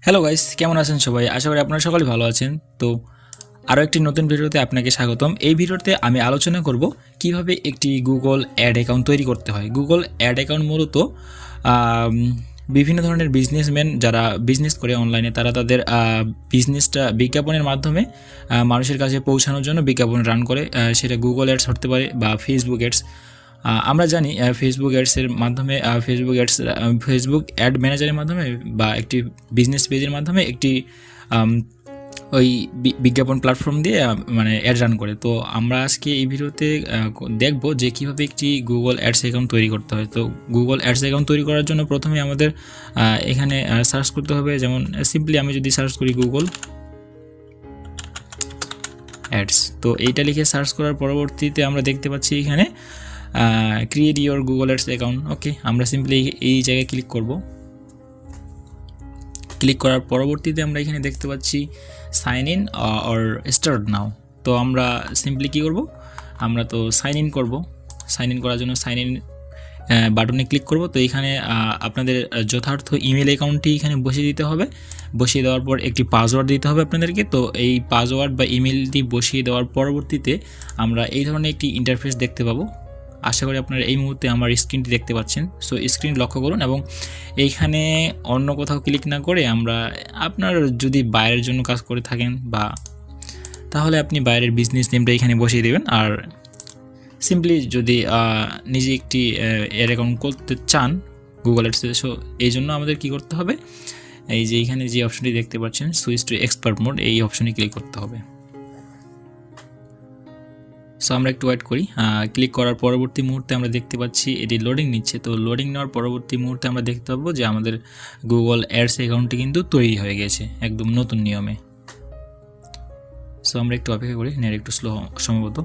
Hello guys, কেমন আছেন সবাই? আশা করি আপনারা সকলেই ভালো আছেন। তো আরও একটি নতুন ভিডিওতে আপনাকে স্বাগতম। এই ভিডিওতে আমি আলোচনা করব কিভাবে একটি গুগল অ্যাড অ্যাকাউন্ট তৈরি করতে হয়। গুগল অ্যাড অ্যাকাউন্ট মূলত বিভিন্ন ধরনের বিজনেসম্যান যারা বিজনেস করে অনলাইনে, তারা তাদের বিজনেসটা বিজ্ঞাপনের মাধ্যমে মানুষের কাছে পৌঁছানোর জন্য বিজ্ঞাপন রান করে। সেটা গুগল অ্যাডস হতে পারে বা ফেসবুক অ্যাডস। আমরা জানি ফেসবুক অ্যাডসের মাধ্যমে ফেসবুক অ্যাড ম্যানেজারের মাধ্যমে বা একটি বিজনেস পেজের মাধ্যমে একটি ওই বিজ্ঞাপন প্ল্যাটফর্ম দিয়ে মানে অ্যাড রান করে। তো আমরা আজকে এই ভিডিওতে দেখব যে কীভাবে একটি গুগল অ্যাডস অ্যাকাউন্ট তৈরি করতে হয়। তো গুগল অ্যাডস অ্যাকাউন্ট তৈরি করার জন্য প্রথমে আমাদের এখানে সার্চ করতে হবে। যেমন সিম্পলি আমি যদি সার্চ করি গুগল অ্যাডস, তো এইটা লিখে সার্চ করার পরবর্তীতে আমরা দেখতে পাচ্ছি এখানে create your Google ads account. Okay, আমরা সিম্পলি এই জায়গায় ক্লিক করব। ক্লিক করার পরবর্তীতে আমরা এখানে দেখতে পাচ্ছি sign in or start now. তো আমরা সিম্পলি কী করব, আমরা তো সাইন ইন করব। সাইন ইন করার জন্য সাইন ইন বাটনে ক্লিক করব। তো এখানে আপনাদের যথার্থ ইমেল অ্যাকাউন্টটি এখানে বসিয়ে দিতে হবে। বসিয়ে দেওয়ার পর একটি পাসওয়ার্ড দিতে হবে আপনাদেরকে। তো এই পাসওয়ার্ড বা ইমেলটি বসিয়ে দেওয়ার পরবর্তীতে আমরা এই ধরনের একটি ইন্টারফেস দেখতে পাবো। আশা করি আপনারা এই মুহূর্তে আমার স্ক্রিনটি দেখতে পাচ্ছেন। সো স্ক্রিন লক্ষ্য করুন এবং এইখানে অন্য কোথাও ক্লিক না করে আমরা আপনার যদি বাইরের জন্য কাজ করে থাকেন বা তাহলে আপনি বাইরের বিজনেস নেমটা এখানে বসিয়ে দেবেন। আর সিম্পলি যদি নিজে একটি এর অ্যাকাউন্ট করতে চান গুগল অ্যাডসে, সো এই জন্য আমাদের কী করতে হবে, এই যে এখানে যে অপশনটি দেখতে পাচ্ছেন সুইচ টু এক্সপার্ট মোড, এই অপশনে ক্লিক করতে হবে। সো আমরা একটু ওয়েট করি। ক্লিক করার পরবর্তী মুহূর্তে আমরা দেখতে পাচ্ছি এটি লোডিং নিচ্ছে। তো লোডিং নেওয়ার পরবর্তী মুহূর্তে আমরা দেখতে পাবো যে আমাদের গুগল অ্যাডস অ্যাকাউন্টটি কিন্তু তৈরি হয়ে গেছে একদম নতুন নিয়মে। সো আমরা একটু অপেক্ষা করি, নেট একটু স্লো সম্ভবত।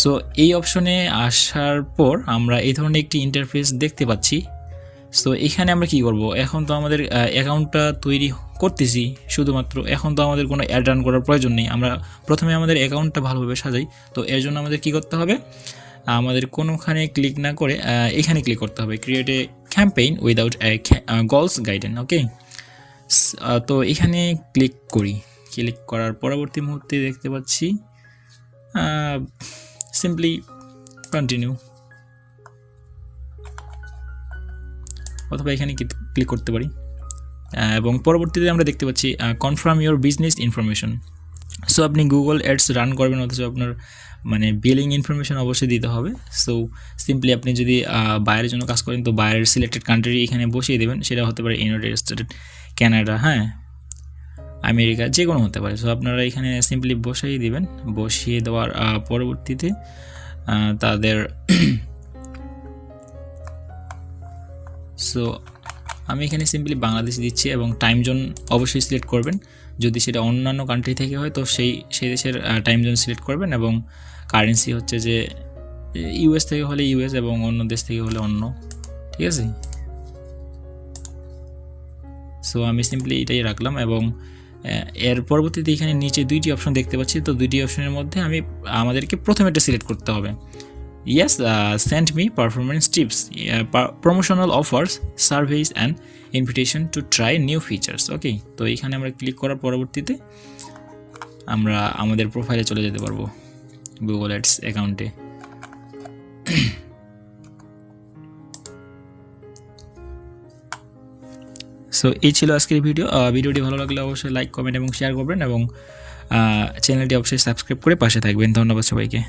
সো এই অপশনে আসার পর আমরা এই ধরনের একটি ইন্টারফেস দেখতে পাচ্ছি। সো এখানে আমরা কি করব, এখন তো আমাদের অ্যাকাউন্টটা তৈরি করতেছি শুধুমাত্র, এখন তো আমাদের কোনো অ্যাড রান করার প্রয়োজন নেই। আমরা প্রথমে আমাদের অ্যাকাউন্টটা ভালোভাবে সাজাই। তো এর জন্য আমাদের কি করতে হবে, আমাদের কোনোখানে ক্লিক না করে এখানে ক্লিক করতে হবে, create a campaign without goals guidance. Okay, তো এখানে ক্লিক করি। ক্লিক করার পরবর্তী মুহূর্তে দেখতে পাচ্ছি সিম্পলি কন্টিনিউ, অথবা এখানে ক্লিক করতে পারি। এবং পরবর্তীতে আমরা দেখতে পাচ্ছি confirm your business information. So আপনি গুগল অ্যাডস রান করবেন, অথচ আপনার মানে বিলিং ইনফরমেশন অবশ্যই দিতে হবে। সো সিম্পলি আপনি যদি বাইরের জন্য কাজ করেন তো বাইরের সিলেক্টেড কান্ট্রি এখানে বসিয়ে দেবেন। সেটা হতে পারে ইউনাইটেড স্টেট, কানাডা, হ্যাঁ, আমেরিকা, যে কোনো হতে পারে। সো আপনারা এখানে সিম্পলি বসিয়ে দিবেন। বসিয়ে দেওয়ার পরবর্তীতে তাদের সো আমি এখানে সিম্পলি বাংলাদেশ দিচ্ছি এবং টাইম জোন অবশ্যই সিলেক্ট করবেন। যদি সেটা অন্যান্য কান্ট্রি থেকে হয় তো সেই দেশের টাইম জোন সিলেক্ট করবেন। এবং কারেন্সি হচ্ছে যে ইউএস থেকে হলে ইউএস এবং অন্য দেশ থেকে হলে অন্য, ঠিক আছে। সো আমি সিম্পলি এটাই রাখলাম এবং এর পরবর্তীতে এখানে নিচে দুইটি অপশন দেখতে পাচ্ছি। তো দুইটি অপশনের মধ্যে আমাদেরকে প্রথমে এটা সিলেক্ট করতে হবে। Yes, send me performance tips, promotional offers, surveys and invitation to try new features. ওকে, তো এইখানে আমরা ক্লিক করার পরবর্তীতে আমরা আমাদের প্রোফাইলে চলে যেতে পারবো গুগল অ্যাডস অ্যাকাউন্টে। সো এই ছিল আজকের ভিডিওটি ভালো লাগলে অবশ্যই লাইক, কমেন্ট এবং শেয়ার করবেন এবং চ্যানেলটি অবশ্যই সাবস্ক্রাইব করে পাশে থাকবেন। ধন্যবাদ সবাইকে।